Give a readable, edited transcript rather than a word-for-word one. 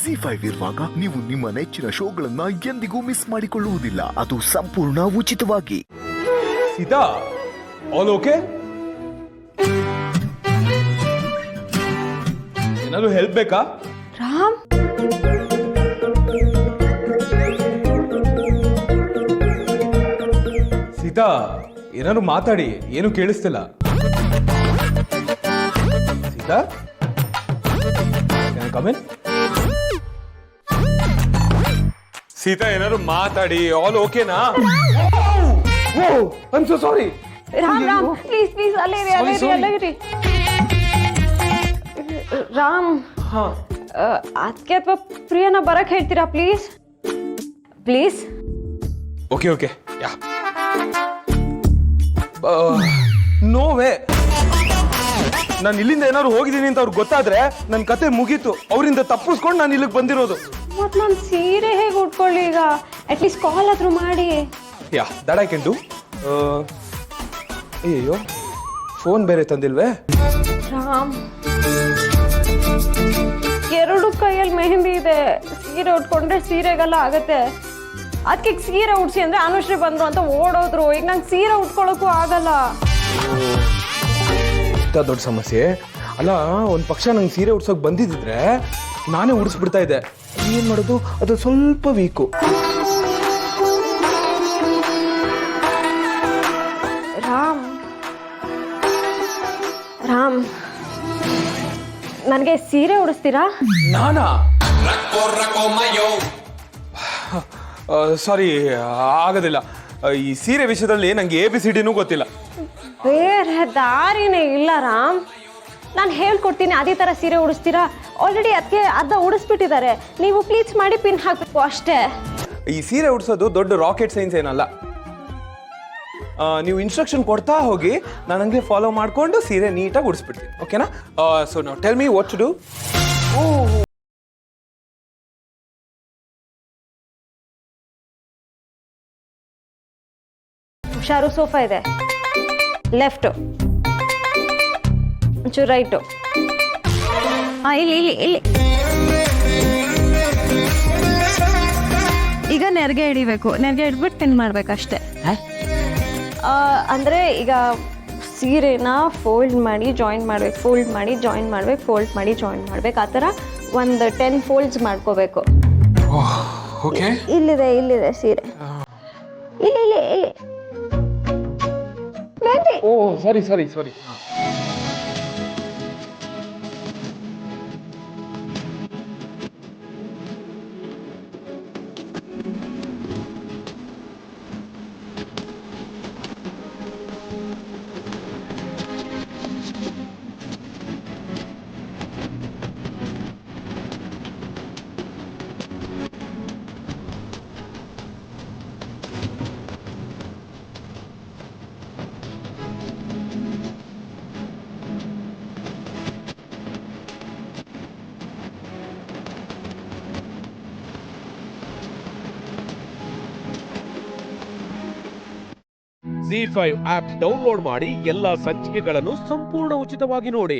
ಜಿ5 ಇರುವಾಗ ನೀವು ನಿಮ್ಮ ನೆಚ್ಚಿನ ಶೋಗಳನ್ನ ಎಂದಿಗೂ ಮಿಸ್ ಮಾಡಿಕೊಳ್ಳುವುದಿಲ್ಲ. ಅದು ಸಂಪೂರ್ಣ ಉಚಿತವಾಗಿ. Sita, all okay? ಏನಾದ್ರು ಹೆಲ್ಪ್ ಬೇಕಾ? ರಾಮ್, ಸೀತಾ, ಏನಾದ್ರು ಮಾತಾಡಿ, ಏನು ಕೇಳಿಸ್ತಿಲ್ಲ. Sita, come in. ಸೀತಾ, ಏನಾದ್ರು ಮಾತಾಡಿ. ಆಲ್ ಓಕೆನಾ? ಓ, I am so sorry. Ram please ಅಲ್ಲೇ ರಾಮ್, ಅದಕ್ಕೆ ಅಥವಾ ಪ್ರಿಯನ ಬರಕ್ ಹೇಳ್ತೀರಾ please? Okay yeah. No way. ನಾನು ಇಲ್ಲಿಂದ ಏನಾದ್ರು ಹೋಗಿದ್ದೀನಿ ಅಂತ ಅವ್ರಿಗೆ ಗೊತ್ತಾದ್ರೆ ನನ್ನ ಕತೆ ಮುಗೀತು. ಅವರಿಂದ ತಪ್ಪಿಸ್ಕೊಂಡು ನಾನು ಇಲ್ಲಿಗೆ ಬಂದಿರೋದು. ಮತ್ ನಾನು ಸೀರೆ ಹೇಗೆ ಉಟ್ಕೊಳ್ಳಿ ಈಗ? ಅಟ್ಲೀಸ್ಟ್ ಕಾಲ್ ಆದ್ರೂ ಮಾಡಿ. ಯಾ, ದಟ್ ಐ ಕ್ಯಾನ್ ಡೂ. ಅಯ್ಯೋ, ಫೋನ್ ಬೇರೆ ತಂದಿಲ್ವೇ? ರಾಮ್, ಎರಡು ಕೈಯಲ್ಲಿ ಮೆಹಂದಿ ಇದೆ. ಸೀರೆ ಉಟ್ಕೊಂಡ್ರೆ ಸೀರೆಗೆಲ್ಲ ಆಗತ್ತೆ. ಅದಕ್ಕೆ ಸೀರೆ ಉಡ್ಸಿ ಅಂದ್ರೆ ಅನುಶ್ರೀ ಬಂದ್ರು ಅಂತ ಓಡೋದ್ರು. ಈಗ ನಂಗೆ ಸೀರೆ ಉಟ್ಕೊಳ್ಳೋಕ್ಕೂ ಆಗಲ್ಲ. ದೊಡ್ಡ ಸಮಸ್ಯೆ ಅಲ್ಲ. ಒಂದ್ ಪಕ್ಷ ನಂಗೆ ಸೀರೆ ಉಡ್ಸೋಕ್ ಬಂದಿದ್ರೆ ನಾನೇ ಉಡಿಸ್ಬಿಡ್ತಾ ಇದ್ದೆ. ಏನ್ ಮಾಡೋದು, ಅದು ಸ್ವಲ್ಪ ವೀಕು. ರಾಮ್, ನನಗೆ ಸೀರೆ ಉಡಿಸ್ತೀರಾ? ನಾನಾ? ಸಾರಿ, ಆಗೋದಿಲ್ಲ. ಈ ಸೀರೆ ವಿಷಯದಲ್ಲಿ ನಂಗೆ ABCDನೂ ಗೊತ್ತಿಲ್ಲ. ಬೇರೆ ದಾರಿನೇ ಇಲ್ಲ ರಾಮ್. ನಾನು ಹೇಳ್ಕೊಡ್ತೀನಿ, ಅದೇ ಥರ ಸೀರೆ ಉಡಿಸ್ತೀರಾ? ಆಲ್ರೆಡಿ ಅದಕ್ಕೆ ಉಡಿಸ್ಬಿಟ್ಟಿದ್ದಾರೆ. ನೀವು ಪ್ಲೀಸ್ ಮಾಡಿ ಪಿನ್ ಹಾಕಬೇಕು ಅಷ್ಟೇ. ಈ ಸೀರೆ ಉಡ್ಸೋದು ದೊಡ್ಡ ರಾಕೆಟ್ ಸೈನ್ಸ್ ಏನಲ್ಲ. ನೀವು ಇನ್ಸ್ಟ್ರಕ್ಷನ್ ಕೊಡ್ತಾ ಹೋಗಿ, ನಾನು ಹಂಗೆ ಫಾಲೋ ಮಾಡ್ಕೊಂಡು ಸೀರೆ ನೀಟಾಗಿ ಉಡಿಸ್ಬಿಡ್ತೀನಿ. ಓಕೆನಾ? So now tell me what to do. ಹುಷಾರು, ಸೋಫಾ ಇದೆ. ಲೆಫ್ಟು, ಒಂಚೂರು ರೈಟು. ಇಲ್ಲಿ ಈಗ ನೆರಿಗೆ ಹಿಡಿಬೇಕು. ನೆರಿಗೆ ಹಿಡ್ಬಿಟ್ಟು ಪಿನ್ ಮಾಡ್ಬೇಕಷ್ಟೆ. ಅಂದರೆ ಈಗ ಸೀರೆನ ಫೋಲ್ಡ್ ಮಾಡಿ ಜಾಯಿನ್ ಮಾಡ್ಬೇಕು, ಫೋಲ್ಡ್ ಮಾಡಿ ಜಾಯಿನ್ ಮಾಡ್ಬೇಕು, ಫೋಲ್ಡ್ ಮಾಡಿ ಜಾಯಿನ್ ಮಾಡ್ಬೇಕು. ಆ ಥರ ಒಂದು 10 ಫೋಲ್ಡ್ಸ್ ಮಾಡ್ಕೋಬೇಕು. ಓಕೆ, ಇಲ್ಲಿದೆ ಸೀರೆ. ಇಲ್ಲಿ ಓ ಸಾರಿ. ಜಿ5 ಆಪ್ ಡೌನ್ಲೋಡ್ ಮಾಡಿ ಎಲ್ಲಾ ಸಂಚಿಕೆಗಳನ್ನು ಸಂಪೂರ್ಣ ಉಚಿತವಾಗಿ ನೋಡಿ.